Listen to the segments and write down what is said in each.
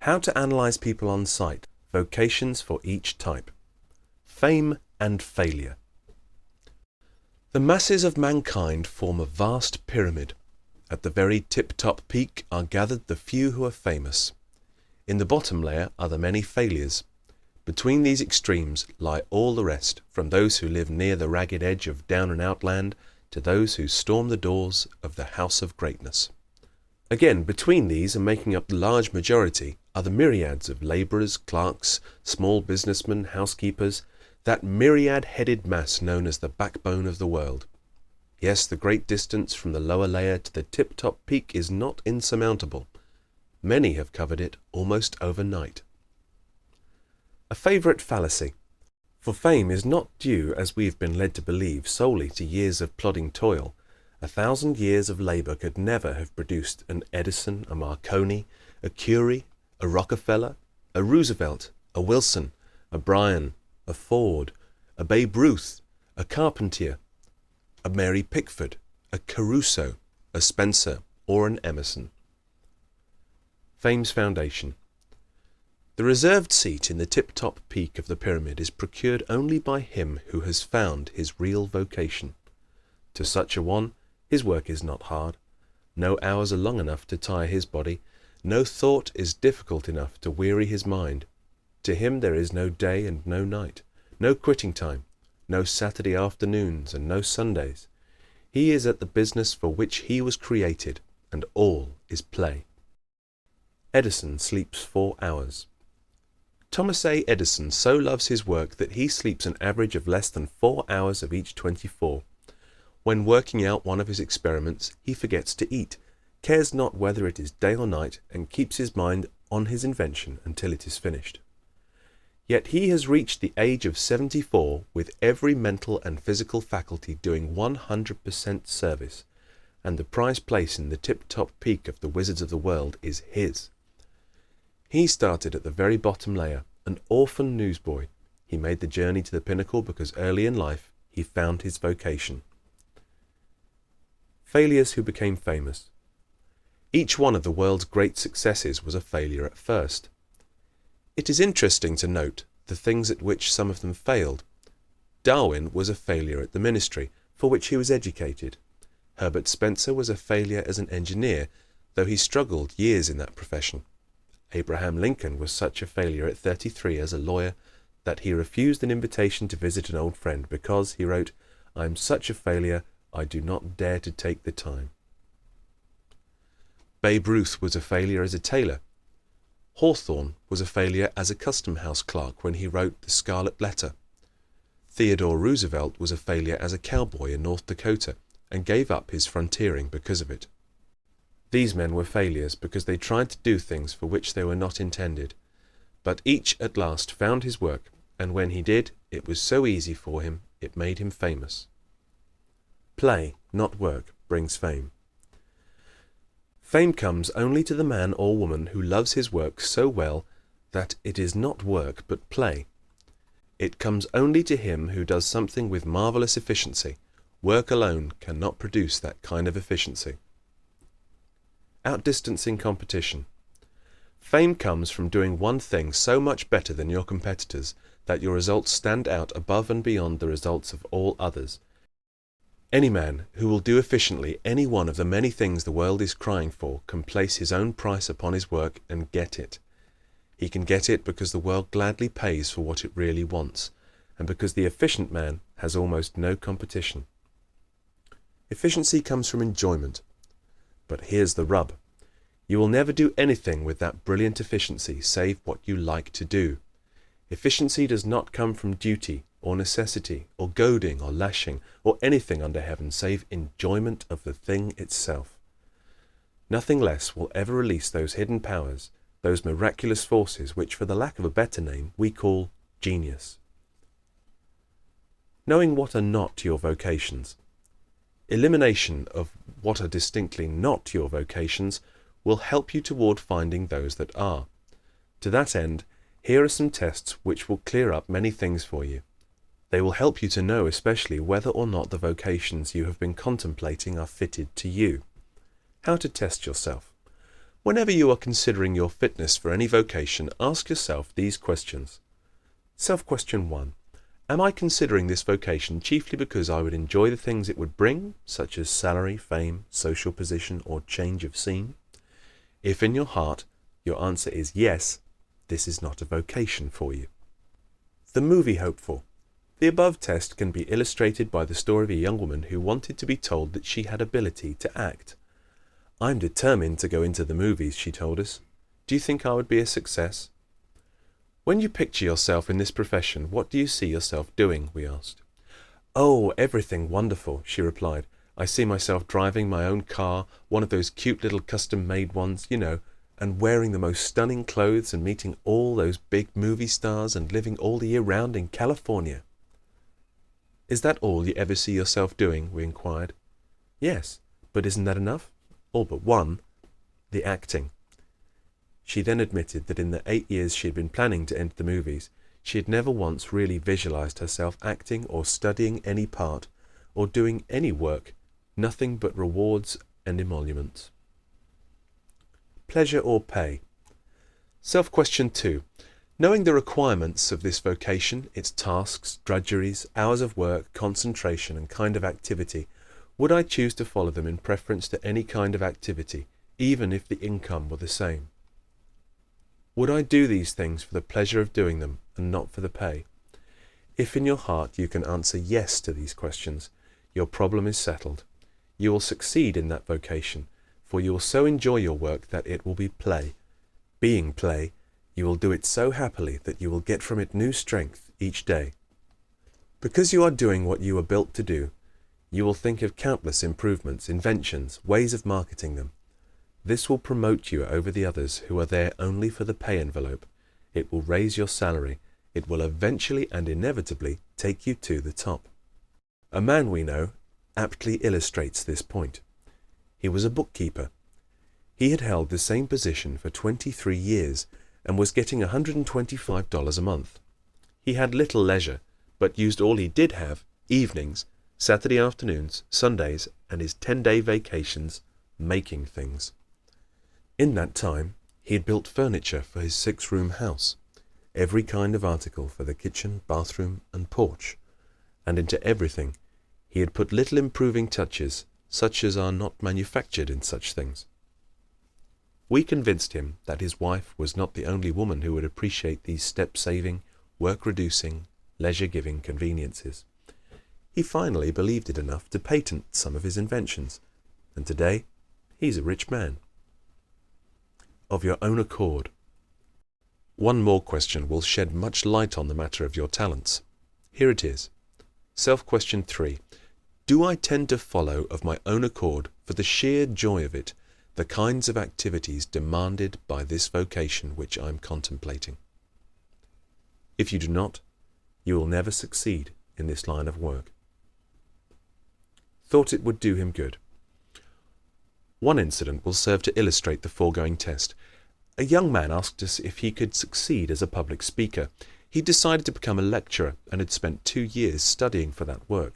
How to analyze people on site. Vocations for each type. Fame and failure. The masses of mankind form a vast pyramid. At the very tip-top peak are gathered the few who are famous. In the bottom layer are the many failures. Between these extremes lie all the rest, from those who live near the ragged edge of down-and-out land to those who storm the doors of the house of greatness. Again, between these, and making up the large majority, are the myriads of labourers, clerks, small businessmen, housekeepers, that myriad-headed mass known as the backbone of the world. Yes, the great distance from the lower layer to the tip-top peak is not insurmountable. Many have covered it almost overnight. A favourite fallacy. For fame is not due, as we have been led to believe, solely to years of plodding toil. 1,000 years of labour could never have produced an Edison, a Marconi, a Curie, a Rockefeller, a Roosevelt, a Wilson, a Bryan, a Ford, a Babe Ruth, a Carpentier, a Mary Pickford, a Caruso, a Spencer, or an Emerson. Fame's foundation. The reserved seat in the tip-top peak of the pyramid is procured only by him who has found his real vocation. To such a one, his work is not hard. No hours are long enough to tire his body. No thought is difficult enough to weary his mind. To him there is no day and no night, no quitting time, no Saturday afternoons and no Sundays. He is at the business for which he was created, and all is play. Edison sleeps 4 hours. Thomas A. Edison so loves his work that he sleeps an average of less than 4 hours of each 24. When working out one of his experiments, he forgets to eat, cares not whether it is day or night, and keeps his mind on his invention until it is finished. Yet he has reached the age of 74 with every mental and physical faculty doing 100% service, and the prized place in the tip-top peak of the wizards of the world is his. He started at the very bottom layer, an orphan newsboy. He made the journey to the pinnacle because early in life he found his vocation. Failures who became famous. Each one of the world's great successes was a failure at first. It is interesting to note the things at which some of them failed. Darwin was a failure at the ministry, for which he was educated. Herbert Spencer was a failure as an engineer, though he struggled years in that profession. Abraham Lincoln was such a failure at 33 as a lawyer that he refused an invitation to visit an old friend because, he wrote, "I am such a failure, I do not dare to take the time." Babe Ruth was a failure as a tailor. Hawthorne was a failure as a custom house clerk when he wrote The Scarlet Letter. Theodore Roosevelt was a failure as a cowboy in North Dakota and gave up his frontiering because of it. These men were failures because they tried to do things for which they were not intended. But each at last found his work, and when he did, it was so easy for him, it made him famous. Play, not work, brings fame. Fame comes only to the man or woman who loves his work so well that it is not work but play. It comes only to him who does something with marvelous efficiency. Work alone cannot produce that kind of efficiency. Outdistancing competition. Fame comes from doing one thing so much better than your competitors that your results stand out above and beyond the results of all others. Any man who will do efficiently any one of the many things the world is crying for can place his own price upon his work and get it. He can get it because the world gladly pays for what it really wants, and because the efficient man has almost no competition. Efficiency comes from enjoyment. But here's the rub. You will never do anything with that brilliant efficiency save what you like to do. Efficiency does not come from duty or necessity or goading or lashing or anything under heaven save enjoyment of the thing itself. Nothing less will ever release those hidden powers, those miraculous forces which, for the lack of a better name, we call genius. Knowing what are not your vocations. Elimination of what are distinctly not your vocations will help you toward finding those that are. To that end, here are some tests which will clear up many things for you. They will help you to know especially whether or not the vocations you have been contemplating are fitted to you. How to test yourself. Whenever you are considering your fitness for any vocation, ask yourself these questions. Self-question 1. Am I considering this vocation chiefly because I would enjoy the things it would bring, such as salary, fame, social position, or change of scene? If in your heart your answer is yes, this is not a vocation for you. The movie hopeful. The above test can be illustrated by the story of a young woman who wanted to be told that she had ability to act. I'm determined to go into the movies, she told us. Do you think I would be a success? When you picture yourself in this profession, what do you see yourself doing? We asked. Oh, everything wonderful, she replied. I see myself driving my own car, one of those cute little custom-made ones, you know, and wearing the most stunning clothes and meeting all those big movie stars and living all the year round in California. Is that all you ever see yourself doing? We inquired. Yes, but isn't that enough? All but one, the acting. She then admitted that in the 8 years she had been planning to enter the movies, she had never once really visualized herself acting or studying any part or doing any work, nothing but rewards and emoluments. Pleasure or pay? Self-question 2. Knowing the requirements of this vocation, its tasks, drudgeries, hours of work, concentration, and kind of activity, would I choose to follow them in preference to any kind of activity, even if the income were the same? Would I do these things for the pleasure of doing them and not for the pay? If in your heart you can answer yes to these questions, your problem is settled. You will succeed in that vocation, for you will so enjoy your work that it will be play. Being play, you will do it so happily that you will get from it new strength each day. Because you are doing what you were built to do, you will think of countless improvements, inventions, ways of marketing them. This will promote you over the others who are there only for the pay envelope. It will raise your salary. It will eventually and inevitably take you to the top. A man we know aptly illustrates this point. He was a bookkeeper. He had held the same position for 23 years and was getting $125 a month. He had little leisure, but used all he did have, evenings, Saturday afternoons, Sundays, and his 10-day vacations, making things. In that time, he had built furniture for his 6-room house, every kind of article for the kitchen, bathroom, and porch, and into everything he had put little improving touches, such as are not manufactured in such things. We convinced him that his wife was not the only woman who would appreciate these step-saving, work-reducing, leisure-giving conveniences. He finally believed it enough to patent some of his inventions, and today he's a rich man. Of your own accord. One more question will shed much light on the matter of your talents. Here it is. Self-question 3. Do I tend to follow of my own accord, for the sheer joy of it, the kinds of activities demanded by this vocation which I am contemplating? If you do not, you will never succeed in this line of work. Thought it would do him good. One incident will serve to illustrate the foregoing test. A young man asked us if he could succeed as a public speaker. He decided to become a lecturer and had spent 2 years studying for that work.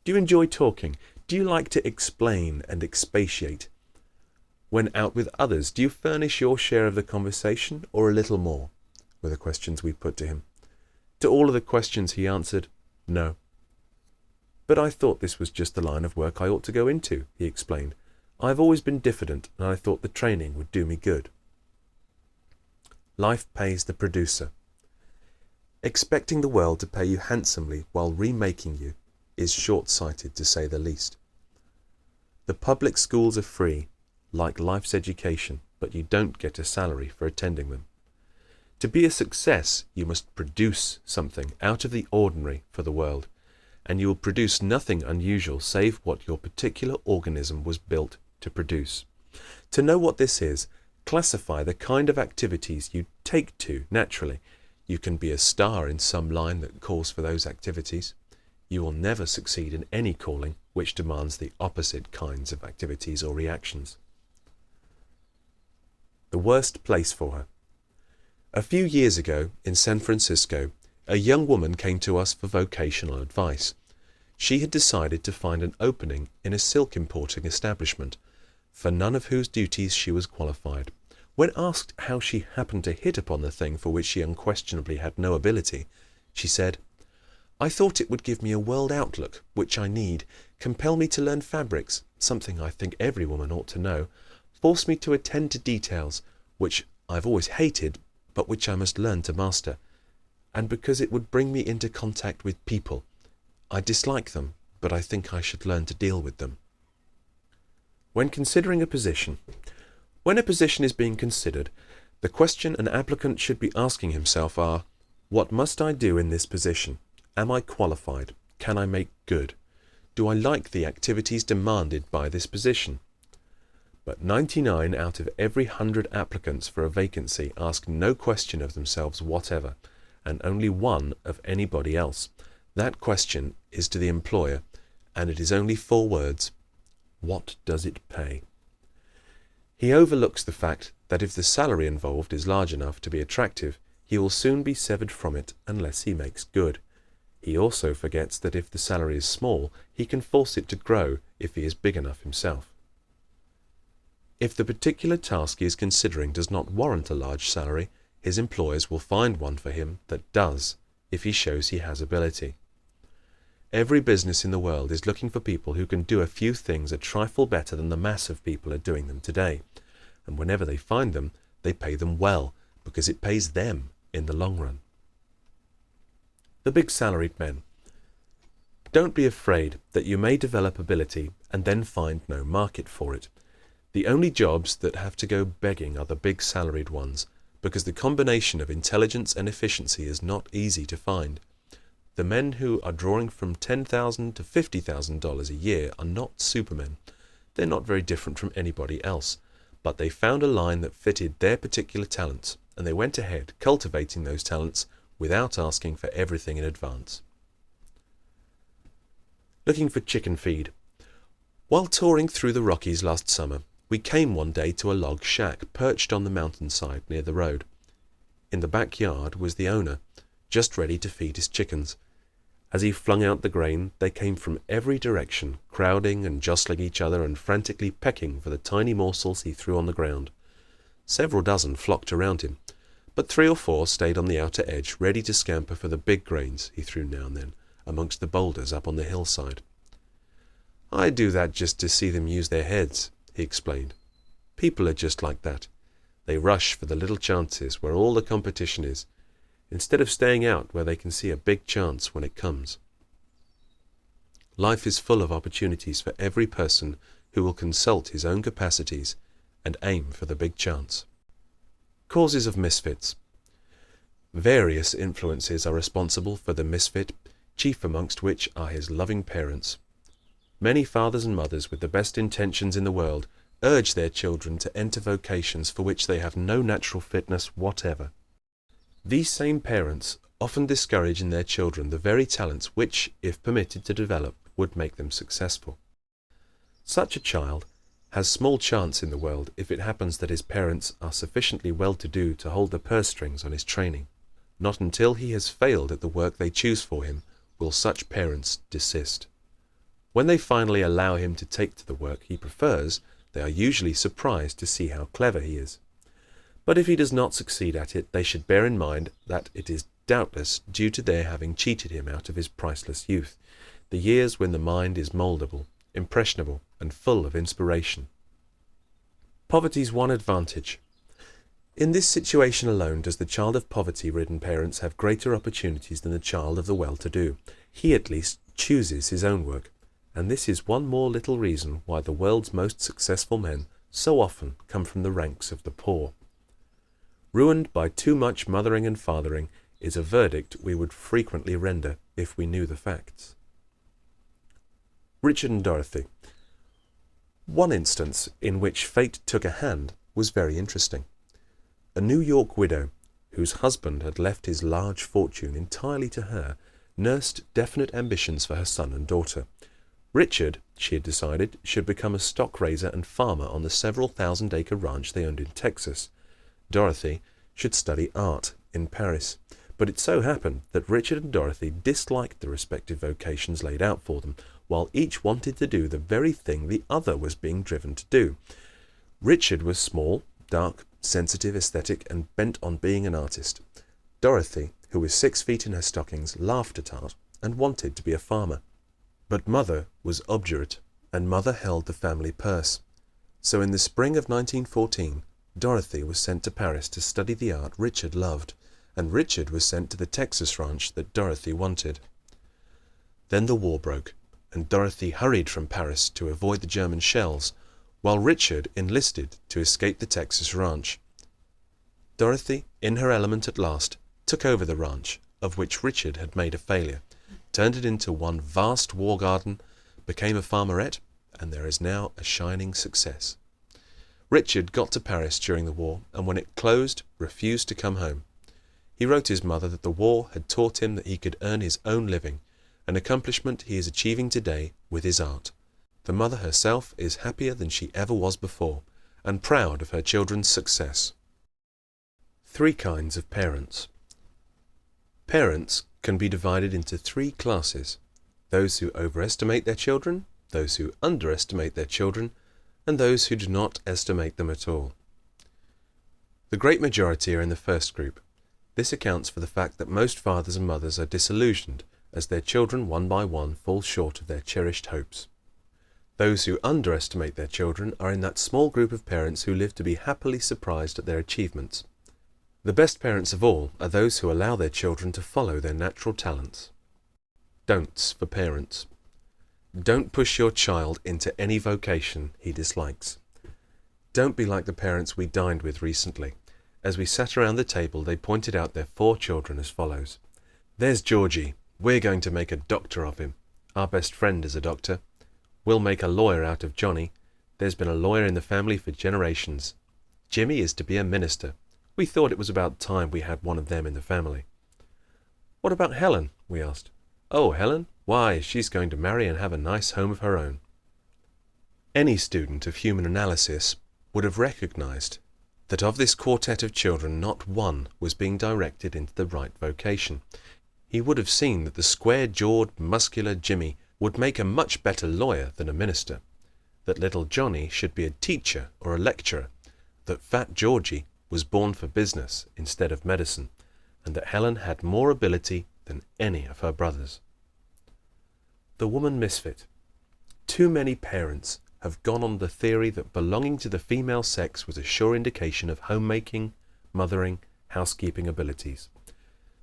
Do you enjoy talking? Do you like to explain and expatiate? When out with others, do you furnish your share of the conversation or a little more? Were the questions we put to him. To all of the questions he answered, no. But I thought this was just the line of work I ought to go into, he explained. I've always been diffident, and I thought the training would do me good. Life pays the producer. Expecting the world to pay you handsomely while remaking you is short-sighted, to say the least. The public schools are free, like life's education, but you don't get a salary for attending them. To be a success, you must produce something out of the ordinary for the world, and you will produce nothing unusual save what your particular organism was built to produce. To know what this is, classify the kind of activities you take to naturally. You can be a star in some line that calls for those activities. You will never succeed in any calling which demands the opposite kinds of activities or reactions. The worst place for her. A few years ago, in San Francisco, a young woman came to us for vocational advice. She had decided to find an opening in a silk importing establishment, for none of whose duties she was qualified. When asked how she happened to hit upon the thing for which she unquestionably had no ability, she said, "I thought it would give me a world outlook, which I need, compel me to learn fabrics, something I think every woman ought to know, force me to attend to details, which I've always hated, but which I must learn to master, and because it would bring me into contact with people. I dislike them, but I think I should learn to deal with them." When considering a position. When a position is being considered, the question an applicant should be asking himself are, what must I do in this position? Am I qualified? Can I make good? Do I like the activities demanded by this position? But 99 out of every 100 applicants for a vacancy ask no question of themselves whatever, and only one of anybody else. That question is to the employer, and it is only 4 words. What does it pay? He overlooks the fact that if the salary involved is large enough to be attractive, he will soon be severed from it unless he makes good. He also forgets that if the salary is small, he can force it to grow if he is big enough himself. If the particular task he is considering does not warrant a large salary, his employers will find one for him that does, if he shows he has ability. Every business in the world is looking for people who can do a few things a trifle better than the mass of people are doing them today, and whenever they find them, they pay them well, because it pays them in the long run. The big salaried men. Don't be afraid that you may develop ability and then find no market for it. The only jobs that have to go begging are the big salaried ones, because the combination of intelligence and efficiency is not easy to find. The men who are drawing from $10,000 to $50,000 a year are not supermen. They're not very different from anybody else, but they found a line that fitted their particular talents, and they went ahead cultivating those talents without asking for everything in advance. Looking for chicken feed. While touring through the Rockies last summer, we came one day to a log shack perched on the mountainside near the road. In the backyard was the owner, just ready to feed his chickens. As he flung out the grain, they came from every direction, crowding and jostling each other and frantically pecking for the tiny morsels he threw on the ground. Several dozen flocked around him, but 3 or 4 stayed on the outer edge, ready to scamper for the big grains he threw now and then, amongst the boulders up on the hillside. "I do that just to see them use their heads," he explained. "People are just like that. They rush for the little chances where all the competition is, instead of staying out where they can see a big chance when it comes." Life is full of opportunities for every person who will consult his own capacities and aim for the big chance. Causes of misfits. Various influences are responsible for the misfit, chief amongst which are his loving parents. Many fathers and mothers with the best intentions in the world urge their children to enter vocations for which they have no natural fitness whatever. These same parents often discourage in their children the very talents which, if permitted to develop, would make them successful. Such a child has small chance in the world if it happens that his parents are sufficiently well-to-do to hold the purse strings on his training. Not until he has failed at the work they choose for him will such parents desist. When they finally allow him to take to the work he prefers, they are usually surprised to see how clever he is. But if he does not succeed at it, they should bear in mind that it is doubtless due to their having cheated him out of his priceless youth, the years when the mind is moldable, impressionable, and full of inspiration. Poverty's one advantage. In this situation alone does the child of poverty-ridden parents have greater opportunities than the child of the well-to-do. He at least chooses his own work, and this is one more little reason why the world's most successful men so often come from the ranks of the poor. Ruined by too much mothering and fathering is a verdict we would frequently render if we knew the facts. Richard and Dorothy. One instance in which fate took a hand was very interesting. A New York widow, whose husband had left his large fortune entirely to her, nursed definite ambitions for her son and daughter. Richard, she had decided, should become a stock raiser and farmer on the several thousand-acre ranch they owned in Texas. Dorothy should study art in Paris. But it so happened that Richard and Dorothy disliked the respective vocations laid out for them, while each wanted to do the very thing the other was being driven to do. Richard was small, dark, sensitive, aesthetic, and bent on being an artist. Dorothy, who was 6 feet in her stockings, laughed at art and wanted to be a farmer. But Mother was obdurate, and Mother held the family purse. So in the spring of 1914, Dorothy was sent to Paris to study the art Richard loved, and Richard was sent to the Texas ranch that Dorothy wanted. Then the war broke, and Dorothy hurried from Paris to avoid the German shells, while Richard enlisted to escape the Texas ranch. Dorothy, in her element at last, took over the ranch, of which Richard had made a failure, turned it into one vast war garden, became a farmerette, and there is now a shining success. Richard got to Paris during the war, and when it closed, refused to come home. He wrote his mother that the war had taught him that he could earn his own living, an accomplishment he is achieving today with his art. The mother herself is happier than she ever was before, and proud of her children's success. 3 kinds of parents. Parents can be divided into 3 classes: those who overestimate their children, those who underestimate their children, and those who do not estimate them at all. The great majority are in the first group. This accounts for the fact that most fathers and mothers are disillusioned as their children one by one fall short of their cherished hopes. Those who underestimate their children are in that small group of parents who live to be happily surprised at their achievements. The best parents of all are those who allow their children to follow their natural talents. Don'ts for parents. Don't push your child into any vocation he dislikes. Don't be like the parents we dined with recently. As we sat around the table, they pointed out their 4 children as follows. There's Georgie. We're going to make a doctor of him. Our best friend is a doctor. We'll make a lawyer out of Johnny. There's been a lawyer in the family for generations. Jimmy is to be a minister. We thought it was about time we had one of them in the family. What about Helen? We asked. Oh, Helen? Why, she's going to marry and have a nice home of her own. Any student of human analysis would have recognized that of this quartet of children not one was being directed into the right vocation. He would have seen that the square-jawed, muscular Jimmy would make a much better lawyer than a minister, that little Johnny should be a teacher or a lecturer, that fat Georgie was born for business instead of medicine, and that Helen had more ability than any of her brothers. The woman misfit. Too many parents have gone on the theory that belonging to the female sex was a sure indication of homemaking, mothering, housekeeping abilities.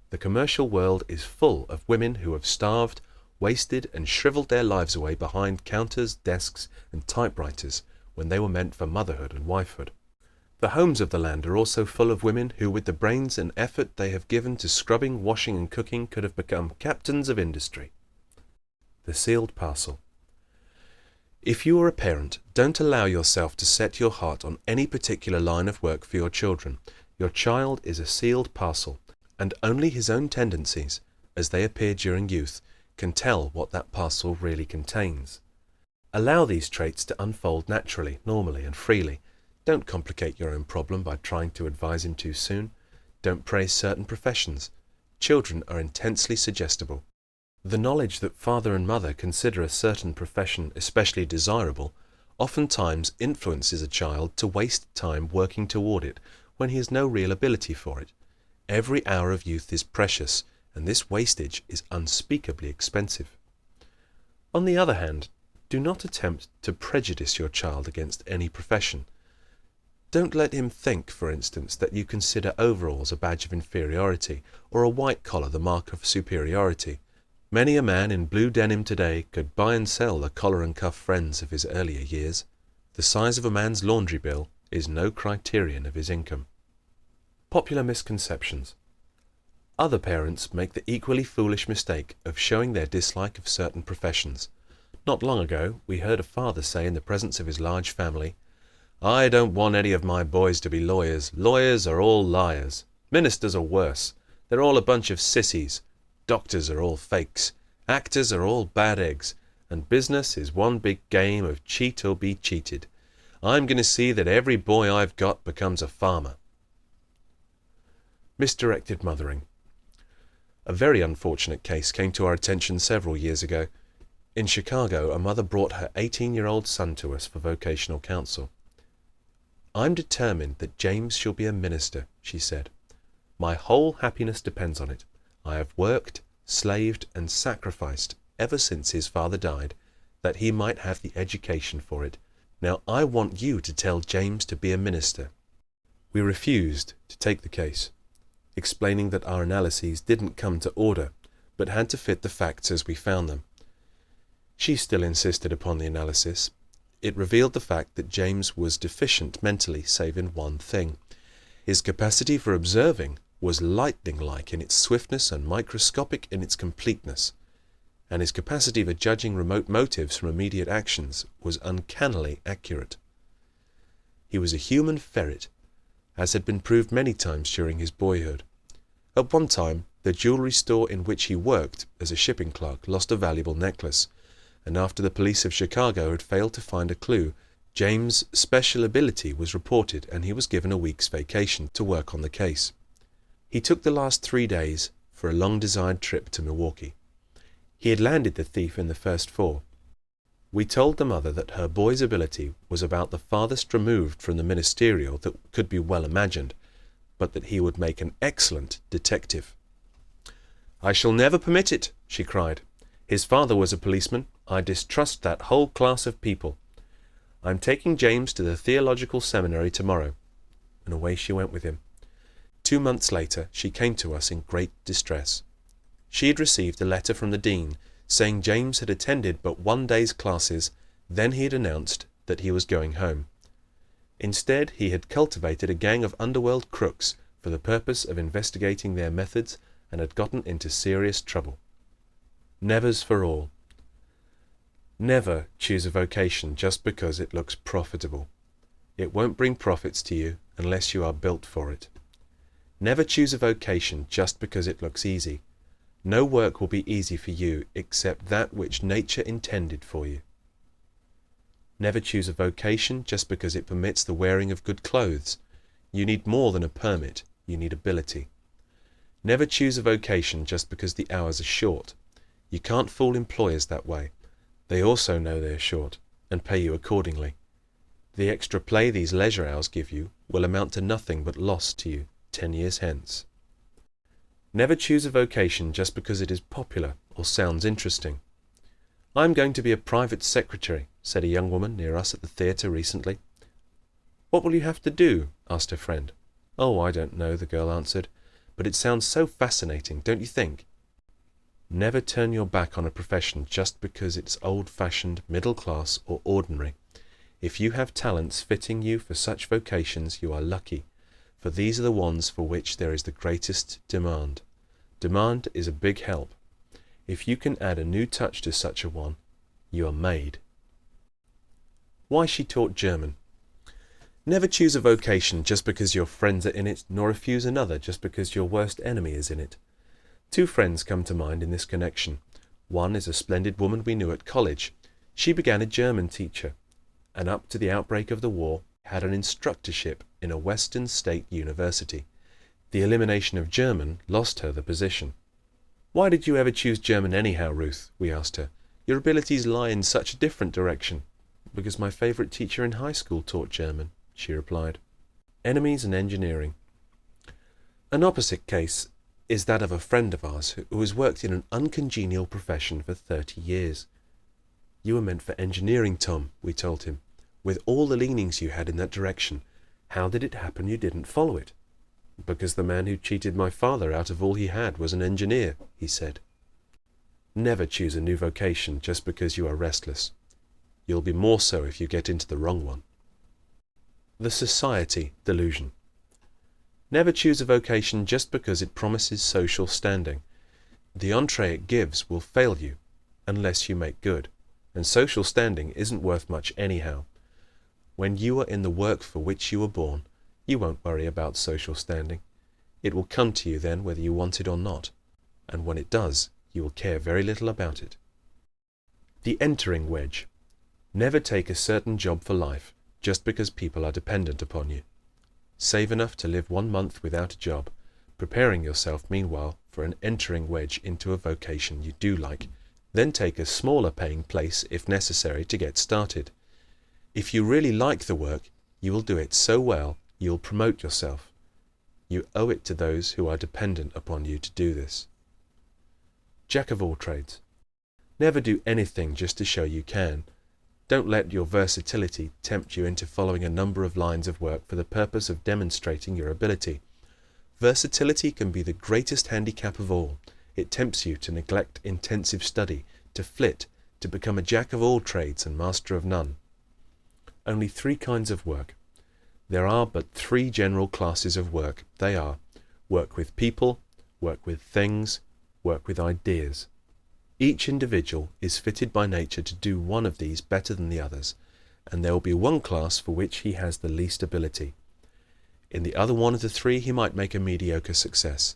The commercial world is full of women who have starved, wasted, and shriveled their lives away behind counters, desks, and typewriters when they were meant for motherhood and wifehood. The homes of the land are also full of women who, with the brains and effort they have given to scrubbing, washing, and cooking, could have become captains of industry. The sealed parcel. If you are a parent, don't allow yourself to set your heart on any particular line of work for your children. Your child is a sealed parcel, and only his own tendencies, as they appear during youth, can tell what that parcel really contains. Allow these traits to unfold naturally, normally, and freely. Don't complicate your own problem by trying to advise him too soon. Don't praise certain professions. Children are intensely suggestible. The knowledge that father and mother consider a certain profession especially desirable oftentimes influences a child to waste time working toward it when he has no real ability for it. Every hour of youth is precious, and this wastage is unspeakably expensive. On the other hand, do not attempt to prejudice your child against any profession. Don't let him think, for instance, that you consider overalls a badge of inferiority, or a white collar the mark of superiority. Many a man in blue denim today could buy and sell the collar and cuff friends of his earlier years. The size of a man's laundry bill is no criterion of his income. Popular misconceptions. Other parents make the equally foolish mistake of showing their dislike of certain professions. Not long ago, we heard a father say in the presence of his large family, "I don't want any of my boys to be lawyers. Lawyers are all liars. Ministers are worse. They're all a bunch of sissies. Doctors are all fakes. Actors are all bad eggs. And business is one big game of cheat or be cheated. I'm going to see that every boy I've got becomes a farmer." Misdirected mothering. A very unfortunate case came to our attention several years ago. In Chicago, a mother brought her 18-year-old son to us for vocational counsel. "I'm determined that James shall be a minister," she said. "My whole happiness depends on it. I have worked, slaved, and sacrificed ever since his father died, that he might have the education for it. Now I want you to tell James to be a minister." We refused to take the case, explaining that our analyses didn't come to order, but had to fit the facts as we found them. She still insisted upon the analysis. It revealed the fact that James was deficient mentally save in one thing. His capacity for observing was lightning-like in its swiftness and microscopic in its completeness, and his capacity for judging remote motives from immediate actions was uncannily accurate. He was a human ferret, as had been proved many times during his boyhood. At one time, the jewelry store in which he worked as a shipping clerk lost a valuable necklace, and after the police of Chicago had failed to find a clue, James' special ability was reported and he was given a week's vacation to work on the case. He took the last 3 days for a long-desired trip to Milwaukee. He had landed the thief in the first 4. We told the mother that her boy's ability was about the farthest removed from the ministerial that could be well imagined, but that he would make an excellent detective. "I shall never permit it," she cried. "His father was a policeman. I distrust that whole class of people. I'm taking James to the theological seminary tomorrow." And away she went with him. 2 months later she came to us in great distress. She had received a letter from the dean saying James had attended but 1 day's classes, then he had announced that he was going home. Instead, he had cultivated a gang of underworld crooks for the purpose of investigating their methods and had gotten into serious trouble. Nevers for all. Never choose a vocation just because it looks profitable. It won't bring profits to you unless you are built for it. Never choose a vocation just because it looks easy. No work will be easy for you except that which nature intended for you. Never choose a vocation just because it permits the wearing of good clothes. You need more than a permit, you need ability. Never choose a vocation just because the hours are short. You can't fool employers that way. They also know they are short and pay you accordingly. The extra play these leisure hours give you will amount to nothing but loss to you 10 years hence. Never choose a vocation just because it is popular or sounds interesting. "I'm going to be a private secretary," said a young woman near us at the theatre recently. "What will you have to do?" asked her friend. "Oh, I don't know," the girl answered, "but it sounds so fascinating, don't you think?" Never turn your back on a profession just because it's old-fashioned, middle-class, or ordinary. If you have talents fitting you for such vocations, you are lucky, for these are the ones for which there is the greatest demand. Demand is a big help. If you can add a new touch to such a one, you are made. Why she taught German. Never choose a vocation just because your friends are in it, nor refuse another just because your worst enemy is in it. 2 friends come to mind in this connection. One is a splendid woman we knew at college. She began a German teacher, and up to the outbreak of the war had an instructorship in a Western state university. The elimination of German lost her the position. "Why did you ever choose German anyhow, Ruth?" we asked her. "Your abilities lie in such a different direction." "Because my favorite teacher in high school taught German," she replied. Enemies and engineering. An opposite case is that of a friend of ours who has worked in an uncongenial profession for 30 years. "You were meant for engineering, Tom," we told him. "With all the leanings you had in that direction, how did it happen you didn't follow it?" "Because the man who cheated my father out of all he had was an engineer," he said. Never choose a new vocation just because you are restless. You'll be more so if you get into the wrong one. The society delusion. Never choose a vocation just because it promises social standing. The entree it gives will fail you unless you make good, and social standing isn't worth much anyhow. When you are in the work for which you were born, you won't worry about social standing. It will come to you then whether you want it or not, and when it does, you will care very little about it. The entering wedge. Never take a certain job for life just because people are dependent upon you. Save enough to live 1 month without a job, preparing yourself meanwhile for an entering wedge into a vocation you do like, Then take a smaller paying place if necessary to get started. If you really like the work, you will do it so well you'll promote yourself. You owe it to those who are dependent upon you to do this. Jack of all trades. Never do anything just to show you can. Don't let your versatility tempt you into following a number of lines of work for the purpose of demonstrating your ability. Versatility can be the greatest handicap of all. It tempts you to neglect intensive study, to flit, to become a jack of all trades and master of none. Only 3 kinds of work. There are but 3 general classes of work. They are work with people, work with things, work with ideas. Each individual is fitted by nature to do one of these better than the others, and there will be one class for which he has the least ability. In the other one of the 3 he might make a mediocre success.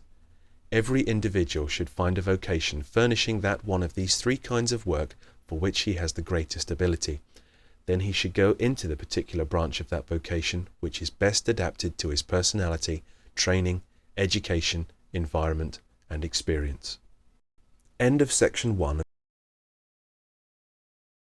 Every individual should find a vocation furnishing that one of these 3 kinds of work for which he has the greatest ability. Then he should go into the particular branch of that vocation which is best adapted to his personality, training, education, environment, and experience. End of section 1 of